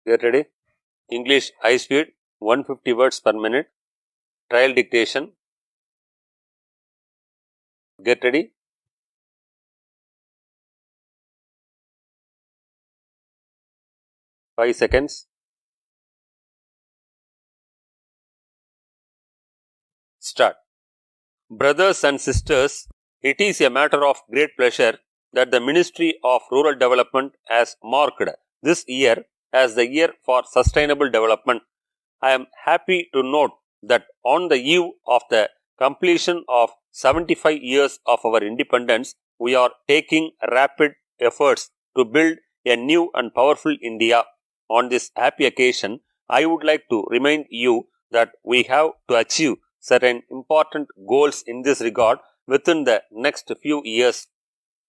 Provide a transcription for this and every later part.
Get ready. English high speed, 150 words per minute. Trial dictation. Get ready. Five seconds. Start. Brothers and sisters, it is a matter of great pleasure that the Ministry of Rural Development has marked this year as the year for sustainable development. I am happy to note that on the eve of the completion of 75 years of our independence, we are taking rapid efforts to build a new and powerful India. On this happy occasion, I would like to remind you that we have to achieve certain important goals in this regard within the next few years.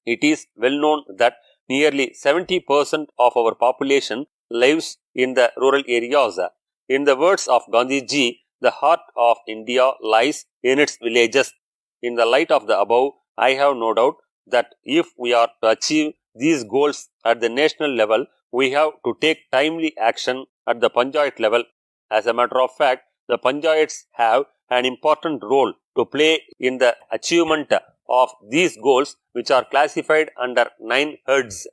It is well known that nearly 70% of our population lives in the rural areas. In the words of Gandhiji, the heart of India lies in its villages. In the light of the above, I have no doubt that if we are to achieve these goals at the national level, we have to take timely action at the Panchayat level. As a matter of fact, the Panchayats have an important role to play in the achievement of these goals, which are classified under 9 heads.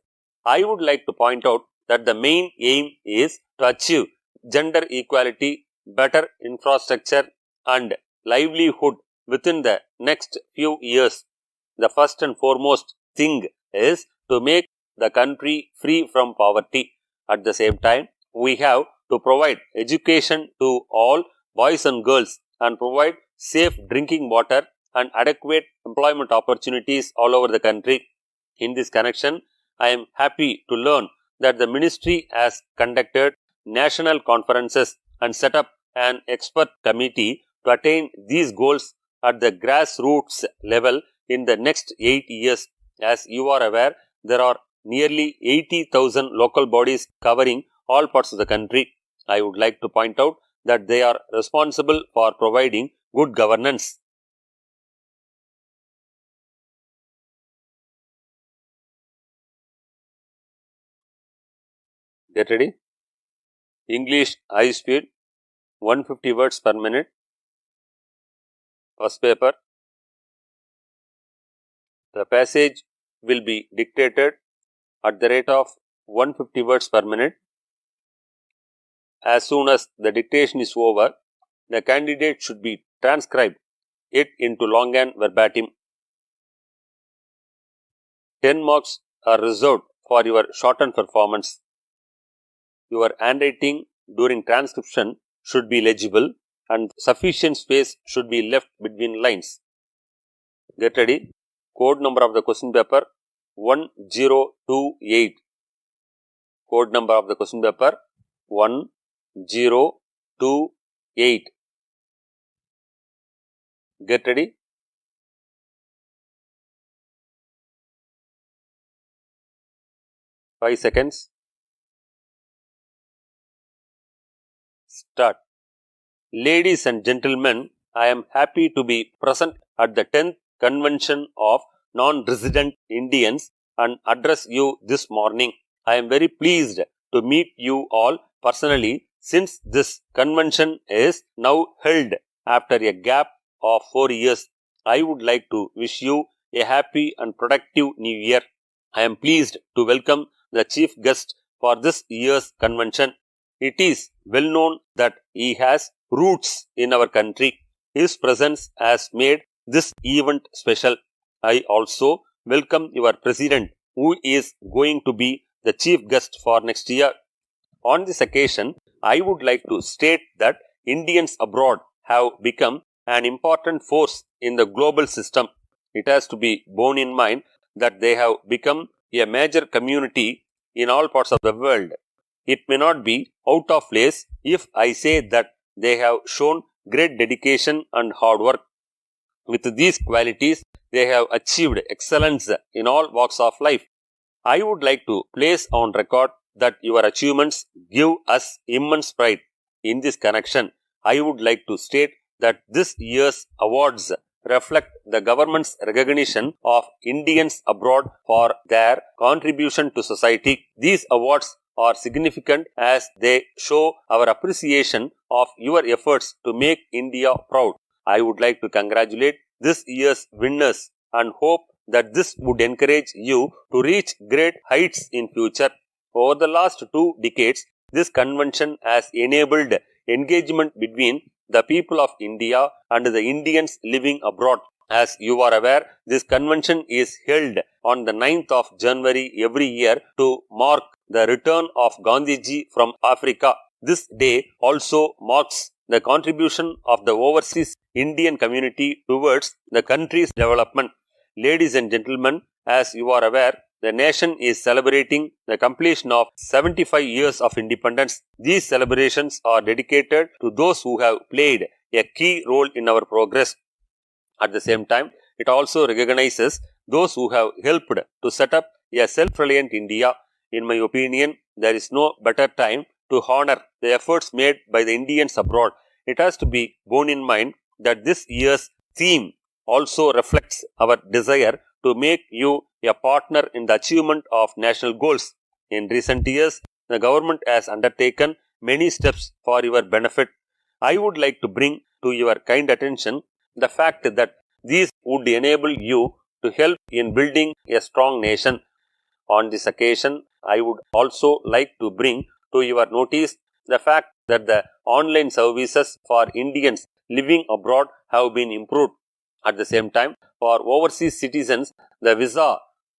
I would like to point out that the main aim is to achieve gender equality, better infrastructure and livelihood within the next few years. The first and foremost thing is to make the country free from poverty. At the same time, we have to provide education to all boys and girls and provide safe drinking water and adequate employment opportunities all over the country. In this connection, I am happy to learn that the ministry has conducted national conferences and set up an expert committee to attain these goals at the grassroots level in the next 8 years. As you are aware, there are nearly 80,000 local bodies covering all parts of the country. I would like to point out that they are responsible for providing good governance. Get ready. English high speed, 150 words per minute. First paper. The passage will be dictated at the rate of 150 words per minute. As soon as the dictation is over, the candidate should be transcribed it into longhand verbatim. 10 marks are reserved for your shortened performance. Your handwriting during transcription should be legible and sufficient space should be left between lines. Get ready. Code number of the question paper 1028. Code number of the question paper 1028. Get ready. Five seconds. Start. Ladies and gentlemen, I am happy to be present at the 10th Convention of Non-Resident Indians and address you this morning. I am very pleased to meet you all personally since this convention is now held after a gap of 4 years. I would like to wish you a happy and productive new year. I am pleased to welcome the chief guest for this year's convention. It is well known that he has roots in our country. His presence has made this event special. I also welcome your president, who is going to be the chief guest for next year. On this occasion, I would like to state that Indians abroad have become an important force in the global system. It has to be borne in mind that they have become a major community in all parts of the world. It may not be out of place if I say that they have shown great dedication and hard work. With these qualities, they have achieved excellence in all walks of life. I would like to place on record that your achievements give us immense pride. In this connection, I would like to state that this year's awards reflect the government's recognition of Indians abroad for their contribution to society. These awards are significant as they show our appreciation of your efforts to make India proud. I would like to congratulate this year's winners and hope that this would encourage you to reach great heights in future. Over the last 2 decades, this convention has enabled engagement between the people of India and the Indians living abroad. As you are aware, this convention is held on the 9th of January every year to mark the return of Gandhiji from Africa. This day also marks the contribution of the overseas Indian community towards the country's development. Ladies and gentlemen, as you are aware, the nation is celebrating the completion of 75 years of independence. These celebrations are dedicated to those who have played a key role in our progress. At the same time, it also recognizes those who have helped to set up a self-reliant India. In my opinion, there is no better time to honor the efforts made by the Indians abroad. It has to be borne in mind that this year's theme also reflects our desire to make you a partner in the achievement of national goals. In recent years, the government has undertaken many steps for your benefit. I would like to bring to your kind attention the fact that these would enable you to help in building a strong nation. On this occasion, I would also like to bring to your notice the fact that the online services for Indians living abroad have been improved. At the same time, for overseas citizens, the visa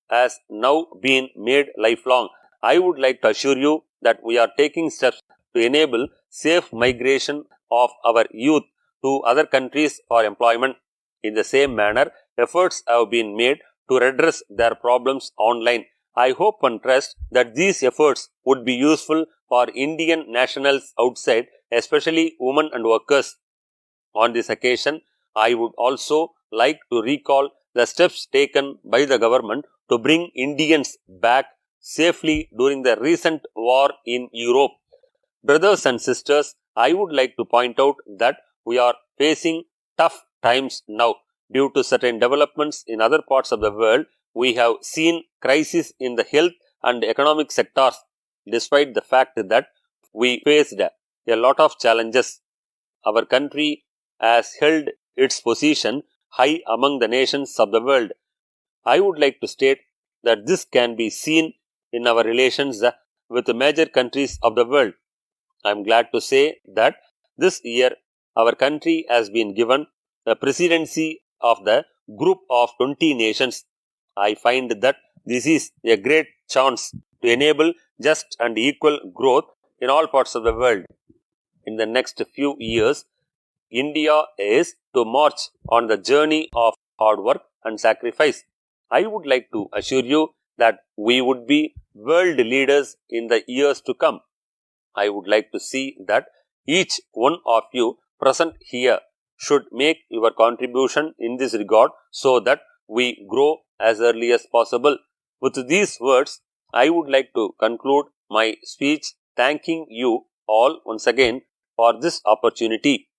has now been made lifelong. I would like to assure you that we are taking steps to enable safe migration of our youth to other countries for employment. In the same manner, efforts have been made to redress their problems online. I hope and trust that these efforts would be useful for Indian nationals outside, especially women and workers. On this occasion, I would also like to recall the steps taken by the government to bring Indians back safely during the recent war in Europe. Brothers and sisters, I would like to point out that we are facing tough times now. Due to certain developments in other parts of the world, we have seen crisis in the health and economic sectors. Despite the fact that we faced a lot of challenges, our country has held its position high among the nations of the world. I would like to state that this can be seen in our relations with the major countries of the world. I am glad to say that this year our country has been given the presidency of the group of 20 nations. I find that this is a great chance to enable just and equal growth in all parts of the world. In the next few years, India is to march on the journey of hard work and sacrifice. I would like to assure you that we would be world leaders in the years to come. I would like to see that each one of you present here should make your contribution in this regard so that we grow as early as possible. With these words, I would like to conclude my speech thanking you all once again for this opportunity.